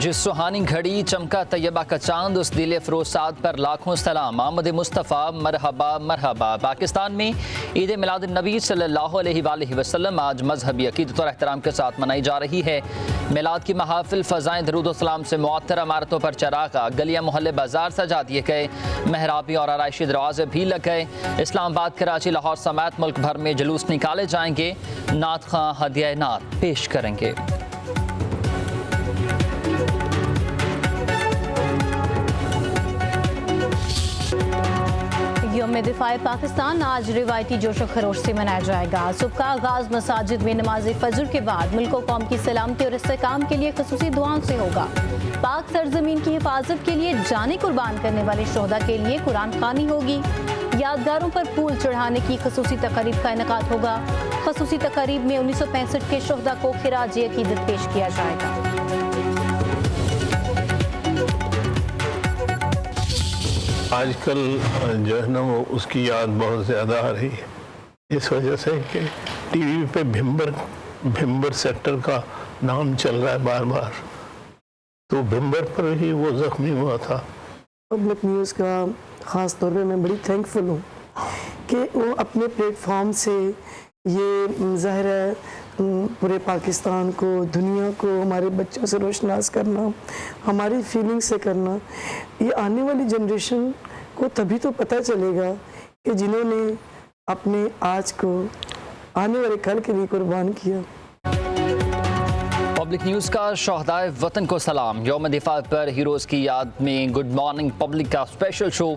जिस सुहानी घड़ी चमका तैयबा का चांद, उस दिल फरोज साद पर लाखों सलाम। आमद मुस्तफ़ा मरहबा मरहबा। पाकिस्तान में ईद मिलाद नबी सल्लल्लाहु अलैहि वसल्लम आज मजहबी अकीदत और एहतराम के साथ मनाई जा रही है। मिलाद की महाफिल फ़ज़ाएँ दरूद व सलाम से मुअत्तर इमारतों पर चरागा, गलियाँ मोहल्ले बाजार सजा दिए गए, मेहराबी और आराइशी दरवाजे भी लग गए। इस्लामाबाद, कराची, लाहौर समेत मुल्क भर में जुलूस निकाले जाएंगे। नात खां हदिया नात पेश करेंगे। यौम दिफाए पाकिस्तान आज रिवायती जोशो खरोश से मनाया जाएगा। सुबह का आगाज मसाजिद में नमाज फजर के बाद मुल्क और कौम की सलामती और इस्तेकाम के लिए खसूसी दुआओं से होगा। पाक सरजमीन की हिफाजत के लिए जाने कुर्बान करने वाले शोहदा के लिए कुरान खानी होगी। यादगारों पर फूल चढ़ाने की खसूसी तकरीब का इनेकाद होगा। खसूसी तकरीब में 1965 के शोहदा को खिराज अकीदत पेश किया जाएगा। आजकल जो है ना वो उसकी याद बहुत ज़्यादा आ रही है, इस वजह से कि टीवी पे भिम्बर सेक्टर का नाम चल रहा है बार बार, तो भिम्बर पर ही वो ज़ख्मी हुआ था। पब्लिक न्यूज़ का ख़ास तौर पे मैं बड़ी थैंकफुल हूँ कि वो अपने प्लेटफॉर्म से ये ज़ाहिर है पूरे पाकिस्तान को, दुनिया को, हमारे बच्चों से रोशनास करना, हमारी फीलिंग से करना, ये आने वाली जनरेशन को तभी तो पता चलेगा कि जिन्होंने अपने आज को आने वाले कल के लिए कुर्बान किया। पब्लिक न्यूज़ का शोहदाए वतन को सलाम। यौम दिफा पर हीरोज़ की याद में गुड मॉर्निंग पब्लिक का स्पेशल शो।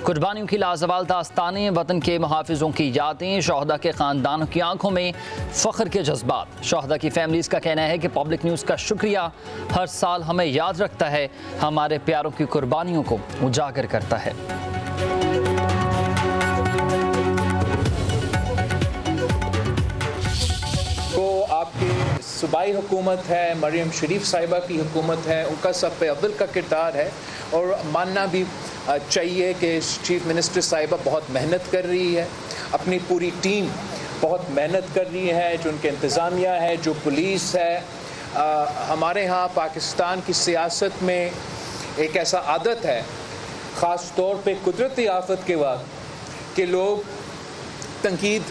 कुर्बानियों की लाजवाल दास्तानें, वतन के मुहाफिजों की यादें, शोहदा के ख़ानदानों की आंखों में फ़ख्र के जज्बात। शोहदा की फैमिलीज़ का कहना है कि पब्लिक न्यूज़ का शुक्रिया हर साल हमें याद रखता है, हमारे प्यारों की कुर्बानियों को उजागर करता है। आपकी सूबाई हुकूमत है, मरियम शरीफ साहिबा की हुकूमत है, उनका सब पे अव्वल का किरदार है और मानना भी चाहिए कि चीफ मिनिस्टर साहिबा बहुत मेहनत कर रही है, अपनी पूरी टीम बहुत मेहनत कर रही है, जो उनके इंतज़ामिया है, जो पुलिस है। हमारे यहाँ पाकिस्तान की सियासत में एक ऐसा आदत है, ख़ास तौर पे कुदरती आफत के वक्त, कि लोग तनकीद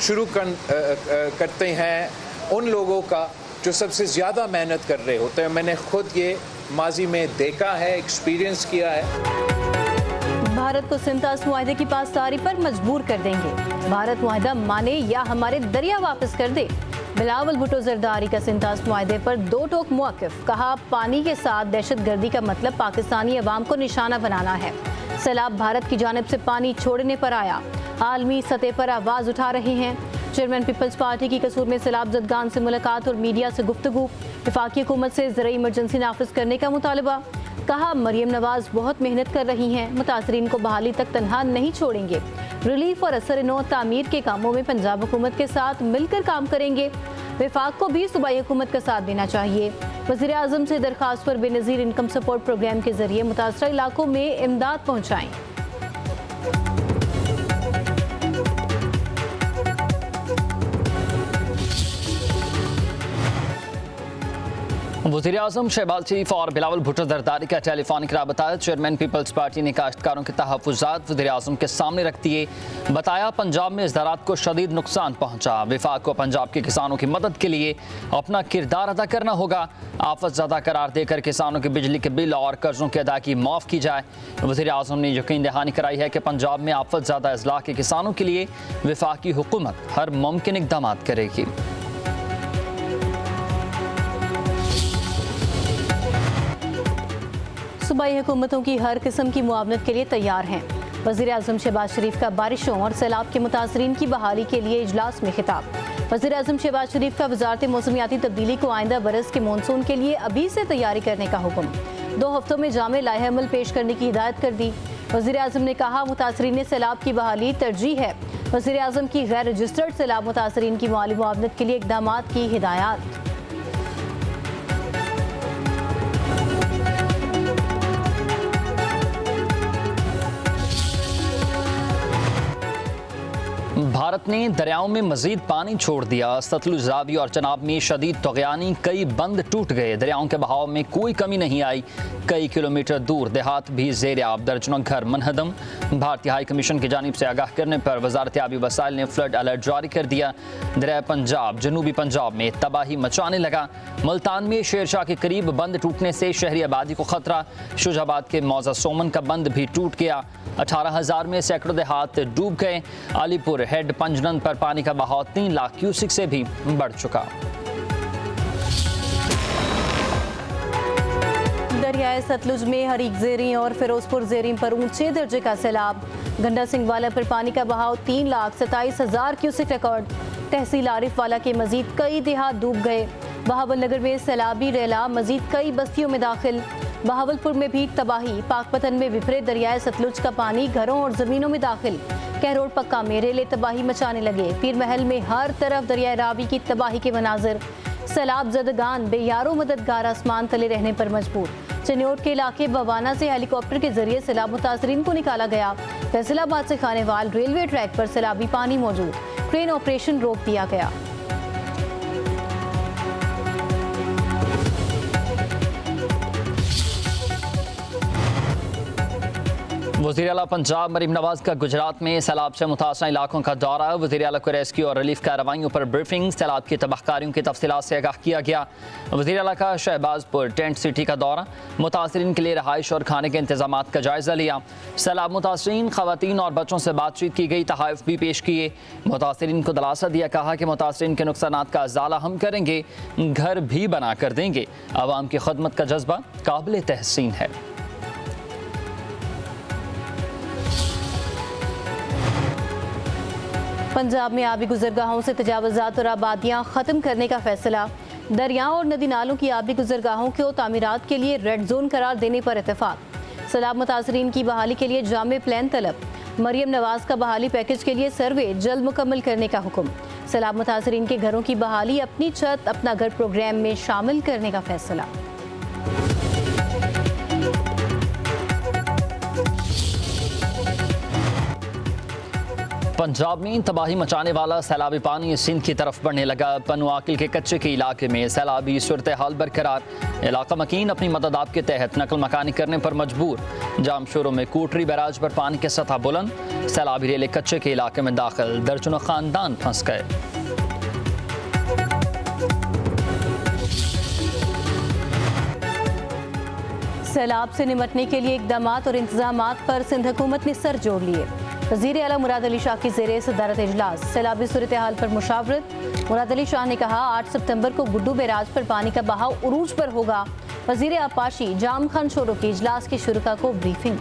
शुरू करते हैं उन लोगों का जो सबसे ज़्यादा मेहनत कर रहे होते हैं। मैंने खुद ये माजी में देखा है, एक्सपीरियंस किया है। भारत को सिंतास मुआहदे की पासदारी पर मजबूर कर देंगे। भारत मुआहदा माने या हमारे दरिया वापस कर दे। बिलावल भुट्टो जरदारी का सिंतास मुआहदे पर दो टोक मौक़िफ़। कहा, पानी के साथ दहशत गर्दी का मतलब पाकिस्तानी अवाम को निशाना बनाना है। सैलाब भारत की जानिब से पानी छोड़ने पर आया, आलमी सतह पर आवाज़ उठा रहे हैं। चेयरमैन पीपल्स पार्टी की कसूर में सैलाब जदगान से मुलाकात और मीडिया से गुफ्तगू। वफाकी हुकूमत से ज़रूरी इमरजेंसी नाफिज करने का मुतालबा। कहा, मरियम नवाज बहुत मेहनत कर रही हैं, मुतासरीन को बहाली तक तनहा नहीं छोड़ेंगे। रिलीफ और असर-ए-नौ तामीर के कामों में पंजाब हुकूमत के साथ मिलकर काम करेंगे। वफाक को भी सूबाई हुकूमत का साथ देना चाहिए। वज़ीर आज़म से दरख्वास्त पर बेनज़ीर इनकम सपोर्ट प्रोग्राम के जरिए मुतासरा इलाकों में इमदाद पहुँचाएँ। वज़ीर-ए-आज़म शहबाज शरीफ और बिलावल भुट्टो जरदारी का टेलीफोनिक राबता। चेयरमैन पीपल्स पार्टी ने काश्तकारों के तहफ़्फ़ुज़ात वज़ीर-ए-आज़म के सामने रख दिए। बताया, पंजाब में ज़राअत को शदीद नुकसान पहुँचा, वफाक को पंजाब के किसानों की मदद के लिए अपना किरदार अदा करना होगा। आफत ज़दा करार देकर किसानों के बिजली के बिल और कर्ज़ों की अदायगी माफ़ की जाए। वज़ीर-ए-आज़म ने यकीन दहानी कराई है कि पंजाब में आफत ज़दा अज़ला के किसानों के लिए वफाकी हुकूमत हर मुमकिन इक़दाम करेगी। सूबाई हुकूमतों की हर किस्म की मुआवनत के लिए तैयार हैं। वज़ीर आज़म शहबाज शरीफ का बारिशों और सैलाब के मुतासरीन की बहाली के लिए इजलास में खिताब। वज़ीर आज़म शहबाज शरीफ का वज़ारत मौसमियाती तब्दीली को आइंदा बरस के मानसून के लिए अभी से तैयारी करने का हुक्म। 2 हफ्तों में जामे लाहे अमल पेश करने की हिदायत कर दी। वज़ीर आज़म ने कहा, मुतासरीन सैलाब की बहाली तरजीह है। वज़ीर आज़म की गैर रजिस्टर्ड सैलाब मुतासरीन की माली मुआवनत के लिए इक़दाम की हिदायत। भारत ने दरियाओं में मजीद पानी छोड़ दिया। सतलुज, रावी और चनाब में शदीद तगयानी, कई बंद टूट गए। दरियाओं के बहाव में कोई कमी नहीं आई। कई किलोमीटर दूर देहात भी ज़ेर आब, दर्जनों घर मनहदम। भारतीय हाई कमीशन की जानिब से आगाह करने पर वजारत आबी वसाइल ने फ्लड अलर्ट जारी कर दिया। दरिया पंजाब, जनूबी पंजाब में तबाही मचाने लगा। मुल्तान में शेरशाह के करीब बंद टूटने से शहरी आबादी को खतरा। शुजाबाद के मौजा सोमन का बंद भी टूट गया। 18,000 में सैकड़ों देहात डूब गए। अलीपुर हेड पंजनन पर पानी का बहाव 3 लाख क्यूसिक से भी बढ़ चुका। दरियाए सतलुज में हरीक ज़ेरीं और फिरोजपुर ज़ेरीं पर ऊंचे दर्जे का सैलाब। गंडा सिंह वाला पर पानी का बहाव 3,27,000 क्यूसिक रिकॉर्ड। तहसील आरिफ वाला के मजीद कई देहात डूब गए। बहावल नगर में सैलाबी रेला मजीद कई बस्तियों में दाखिल। बहावलपुर में भी तबाही। पाकपतन में विफरे दरियाए सतलुज का पानी घरों और जमीनों में दाखिल। कहरोड पक्का मेरेले तबाही मचाने लगे। पीर महल में हर तरफ दरियाए रावी की तबाही के मनाजिर। सैलाब ज़दगान बेयारो मददगार आसमान तले रहने पर मजबूर। चनियोट के इलाके बवाना से हेलीकॉप्टर के जरिए सैलाब मुतासरीन को निकाला गया। फैसलाबाद से खानेवाल रेलवे ट्रैक पर सैलाबी पानी मौजूद। ट्रेन ऑपरेशन रोक दिया गया। वज़ीर आला पंजाब मरीम नवाज का गुजरात में सैलाब से मुतासर इलाकों का दौरा। वज़ीर आला को रेस्क्यू और रिलीफ कार्रवाइयों पर ब्रीफिंग। सैलाब की तबाहकारियों की तफसीलात से आगाह किया गया। वज़ीर आला का शहबाजपुर टेंट सिटी का दौरा। मुतासरीन के लिए रहाइश और खाने के इंतजाम का जायजा लिया। सैलाब मुतासरीन, खवातीन और बच्चों से बातचीत की गई। तहाइफ भी पेश किए। मुतासरीन को दिलासा दिया। कहा कि मुतासरीन के नुकसानात का अजाला हम करेंगे, घर भी बना कर देंगे। आवाम की खदमत का जज्बा काबिल तहसीन है। पंजाब में आबी गुजरगाहों से तजावुज़ात और आबादियाँ ख़त्म करने का फैसला। दरियाओं और नदी नालों की आबी गुजरगाहों को तामीरात के लिए रेड जोन करार देने पर इत्तेफाक। सैलाब मुतासरीन की बहाली के लिए जामे प्लान तलब। मरियम नवाज का बहाली पैकेज के लिए सर्वे जल्द मुकम्मल करने का हुक्म। सैलाब मुतासरीन के घरों की बहाली अपनी छत अपना घर प्रोग्राम में शामिल करने का फैसला। पंजाब में तबाही मचाने वाला सैलाबी पानी सिंध की तरफ बढ़ने लगा। पनुआकिल के कच्चे के इलाके में सैलाबी सूरत हाल बरकरार। इलाका मकीन अपनी मदद आपके तहत नकल मकानी करने पर मजबूर। जामशोरों में कोटरी बैराज पर पानी की सतह बुलंद। सैलाबी रेले कच्चे के इलाके में दाखिल। दर्जनों खानदान फंस गए। सैलाब से निपटने के लिए इकदामात और इंतजामात पर सिंध हुकूमत ने सर जोड़ लिए। वज़ीर आला मुराद अली शाह की ज़ेरे सदारत इजलास। सैलाबी सूरत हाल पर मुशावरत। मुराद अली शाह ने कहा 8 सितंबर को गुड्डू बैराज पर पानी का बहाव उरूज पर होगा। वज़ीर आपाशी जाम खान शोरों के इजलास के शुरुका को ब्रीफिंग।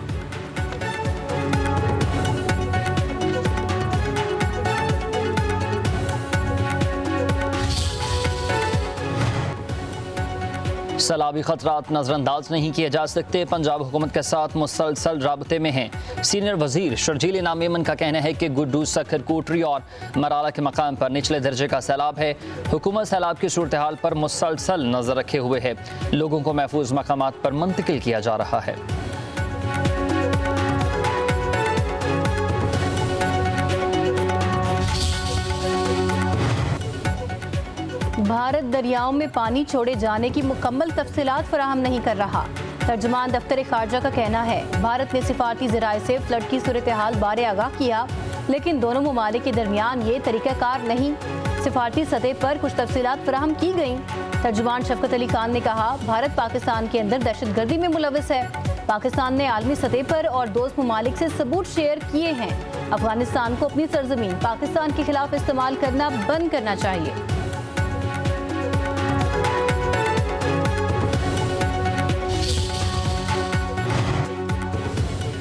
सैलाबी खतरात नज़रअंदाज नहीं किए जा सकते। पंजाब हुकूमत के साथ मुसलसल राबते में हैं। सीनियर वजीर शर्जील इनाम मेमन का कहना है कि गुड्डू, सखर, कोटरी और मराला के मकाम पर निचले दर्जे का सैलाब है। हुकूमत सैलाब की सूरत हाल पर मुसलसल नजर रखे हुए है। लोगों को महफूज मकामात पर मुंतकिल किया जा रहा है। भारत दरियाओं में पानी छोड़े जाने की मुकम्मल तफसीलात फराहम नहीं कर रहा। तर्जुमान दफ्तर खारजा का कहना है भारत ने सिफारती ज़राए से फ्लड की सूरत हाल बारे आगाह किया, लेकिन दोनों ममालिक के दरमियान ये तरीक़ाकार नहीं। सिफारती सतह पर कुछ तफसीलात फराहम की गई। तर्जुमान शफकत अली खान ने कहा भारत पाकिस्तान के अंदर दहशतगर्दी में मुलविस है। पाकिस्तान ने आलमी सतह पर और दोस्त ममालिक से सबूत शेयर किए हैं। अफगानिस्तान को अपनी सरजमीन पाकिस्तान के खिलाफ इस्तेमाल करना बंद करना चाहिए।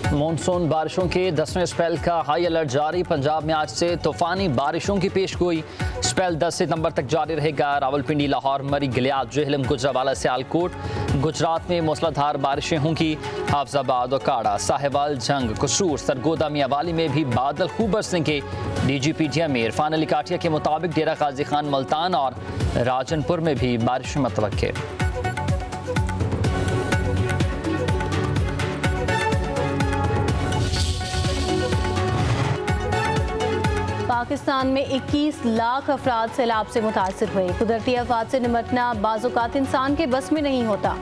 मॉनसून बारिशों के 10वें स्पेल का हाई अलर्ट जारी। पंजाब में आज से तूफानी बारिशों की पेशगोई। स्पेल 10 सितंबर तक जारी रहेगा। रावलपिंडी, लाहौर, मरी, गिलियात, जेहलम, गुजरावाला, सियालकोट, गुजरात में मूसलाधार बारिशें होंगी। हाफजाबाद, ओकाड़ा, साहिवाल, जंग, कसूर, सरगोदा, मियावाली में भी बादल खूब बरसेंगे। DGP DMA इरफान अली काटिया के मुताबिक डेरा गाजी खान, मुल्तान और राजनपुर में भी बारिश मतवक्के। पाकिस्तान में 21 लाख अफराद सैलाब से मुतासिर हुए। कुदरती आफात से निमटना बाज़-औक़ात इंसान के बस में नहीं होता।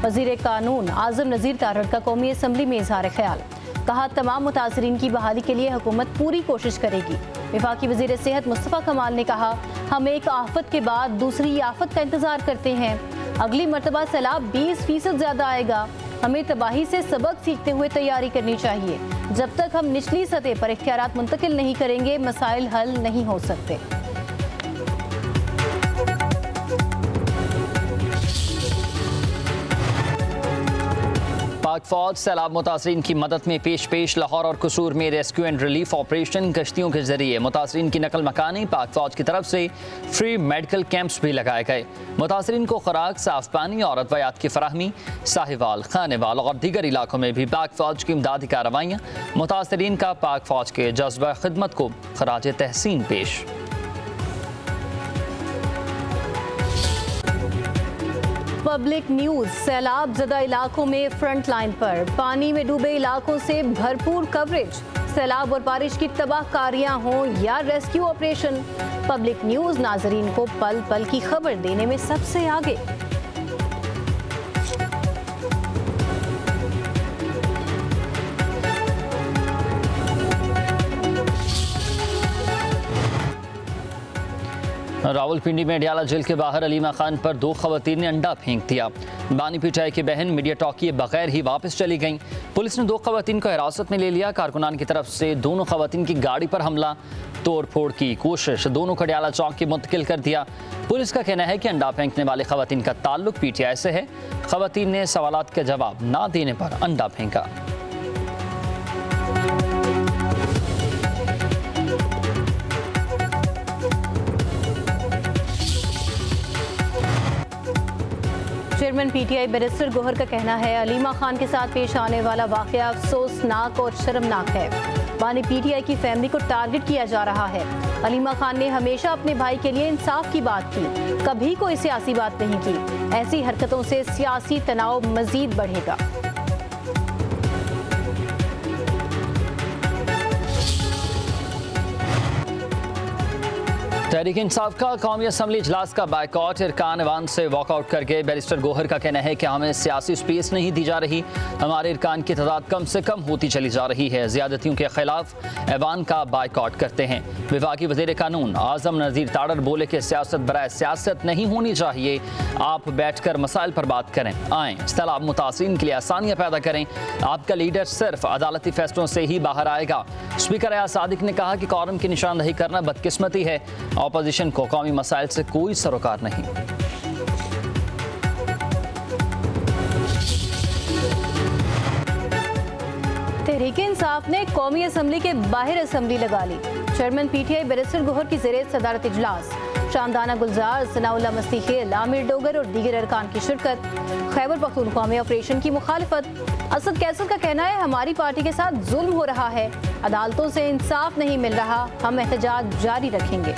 वज़ीर कानून आज़म नज़ीर तारड़ का कौमी असम्बली में इज़हार ख्याल। कहा, तमाम मुतासरीन की बहाली के लिए हुकूमत पूरी कोशिश करेगी। वफाकी वज़ीर सेहत मुस्तफ़ा कमाल ने कहा, हम एक आफत के बाद दूसरी आफत का इंतज़ार करते हैं। अगली मरतबा सैलाब 20% ज़्यादा आएगा। हमें तबाही से सबक सीखते हुए तैयारी करनी चाहिए। जब तक हम निचली सतह पर इख्तियारात मुंतकिल नहीं करेंगे, मसाइल हल नहीं हो सकते। पाक फौज सैलाब मुतासरीन की मदद में पेश लाहौर और कसूर में रेस्क्यू एंड रिलीफ ऑपरेशन कश्तियों के जरिए मुतासरीन की नकल मकानी। पाक फौज की तरफ से फ्री मेडिकल कैंप्स भी लगाए गए। मुतासरीन को खुराक, साफ पानी और अद्वियात की फराहमी। साहिवाल, खानेवाल और दीगर इलाकों में भी पाक फौज की इमदादी कार्रवाइयाँ। मुतासरीन का पाक फौज के जज्बा खिदमत को खराज तहसीन पेश। पब्लिक न्यूज सैलाब ज़दा इलाकों में फ्रंट लाइन पर। पानी में डूबे इलाकों से भरपूर कवरेज। सैलाब और बारिश की तबाहकारियां हों या रेस्क्यू ऑपरेशन, पब्लिक न्यूज नाजरीन को पल पल की खबर देने में सबसे आगे। रावलपिंडी में अडियाला जेल के बाहर अलीमा खान पर 2 खवातीन ने अंडा फेंक दिया। बानी पिटाई की बहन मीडिया टॉक किए बगैर ही वापस चली गईं। पुलिस ने 2 खवातीन को हिरासत में ले लिया। कारकुनान की तरफ से दोनों खवातीन की गाड़ी पर हमला, तोड़ फोड़ की कोशिश। दोनों को अडियाला चौक के मुंतकिल कर दिया। पुलिस का कहना है कि अंडा फेंकने वाले खवातीन का ताल्लुक PTI से है। खवातीन ने सवालात के जवाब ना देने पर अंडा फेंका। चेयरमैन PTI बैरिस्टर गोहर का कहना है, अलीमा खान के साथ पेश आने वाला वाकया अफसोसनाक और शर्मनाक है। बानी PTI की फैमिली को टारगेट किया जा रहा है। अलीमा खान ने हमेशा अपने भाई के लिए इंसाफ की बात की, कभी कोई सियासी बात नहीं की। ऐसी हरकतों से सियासी तनाव मजीद बढ़ेगा। तहरीक इंसाफ का कौमी असम्बली इजलास का बायकॉट। इरकान ऐवान से वॉकआउट करके बैरिस्टर गोहर का कहना है कि हमें सियासी स्पेस नहीं दी जा रही। हमारे इरकान की तादाद कम से कम होती चली जा रही है। ज़्यादतियों के खिलाफ ऐवान का बायकॉट करते हैं। वफाकी वज़ीर कानून आज़म नज़ीर तारड़ बोले कि सियासत बराए सियासत नहीं होनी चाहिए। आप बैठ कर मसाइल पर बात करें, आएँ सैलाब मुतासरीन के लिए आसानियाँ पैदा करें। आपका लीडर सिर्फ अदालती फैसलों से ही बाहर आएगा। स्पीकर अयाज सादिक ने कहा कि कौरम की निशानदही करना बदकिस्मती है। ऑपोजिशन को कौमी मसाइल से कोई सरोकार नहीं। तहरीक इंसाफ ने कौमी असम्बली के बाहर असम्बली लगा ली। चेयरमैन PTI बैरिस्टर गोहर की ज़ेरे सदारत इजलास। शामदाना गुलजार, सनाउल्लाह मस्तीखेल, आमिर डोगर और दीगर अरकान की शिरकत। खैबर पख्तूनख्वा में ऑपरेशन की मुखालिफत। असद कैसर का कहना है, हमारी पार्टी के साथ जुल्म हो रहा है, अदालतों से इंसाफ नहीं मिल रहा, हम एहतजाज जारी रखेंगे।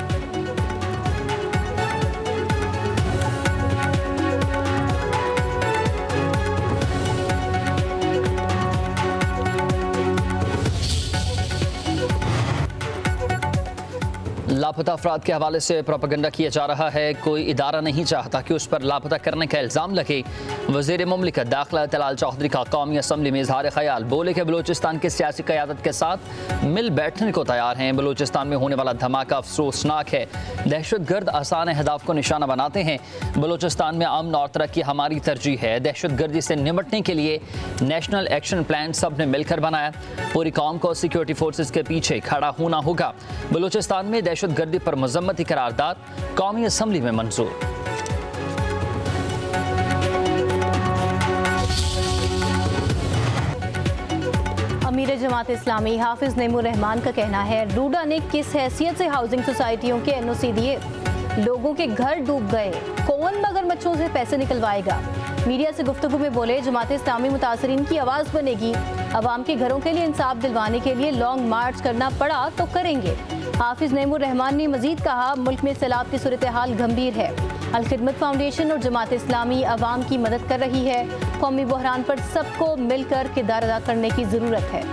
लापता अफराद के हवाले से प्रोपेगेंडा किया जा रहा है। कोई इदारा नहीं चाहता कि उस पर लापता करने का इल्ज़ाम लगे। वज़ीर मुमलिकत दाखिला तलाल चौधरी का कौमी असम्बली में इजहार ख्याल। बोले कि बलूचिस्तान की सियासी क़यादत के साथ मिल बैठने को तैयार हैं। बलूचिस्तान में होने वाला धमाका अफसोसनाक है। दहशतगर्द आसान अहदाफ को निशाना बनाते हैं। बलूचिस्तान में अमन और तरक्की हमारी तरजीह है। दहशतगर्दी से निपटने के लिए नेशनल एक्शन प्लान सब ने मिलकर बनाया। पूरी कौम को सिक्योरिटी फोर्सेस के पीछे खड़ा होना होगा। बलूचिस्तान में दहशतगर्दी पर मजम्मती करारदाद कौमी असम्बली में मंजूर। अमीर जमात इस्लामी हाफिज नईमुर रहमान का कहना है, रूडा ने किस हैसियत से हाउसिंग सोसाइटियों के NOC दिए? लोगों के घर डूब गए, कौन मगरमच्छों से पैसे निकलवाएगा? मीडिया से गुफ्तगू में बोले, जमात इस्लामी मुतासरीन की आवाज़ बनेगी। अवाम के घरों के लिए इंसाफ दिलवाने के लिए लॉन्ग मार्च करना पड़ा तो करेंगे। हाफिज नईमुर रहमान ने मजीद कहा, मुल्क में सैलाब की सूरत हाल गंभीर है। अल खिदमत फाउंडेशन और जमात इस्लामी अवाम की मदद कर रही है। कौमी बहरान पर सबको मिलकर किरदार अदा करने की ज़रूरत है।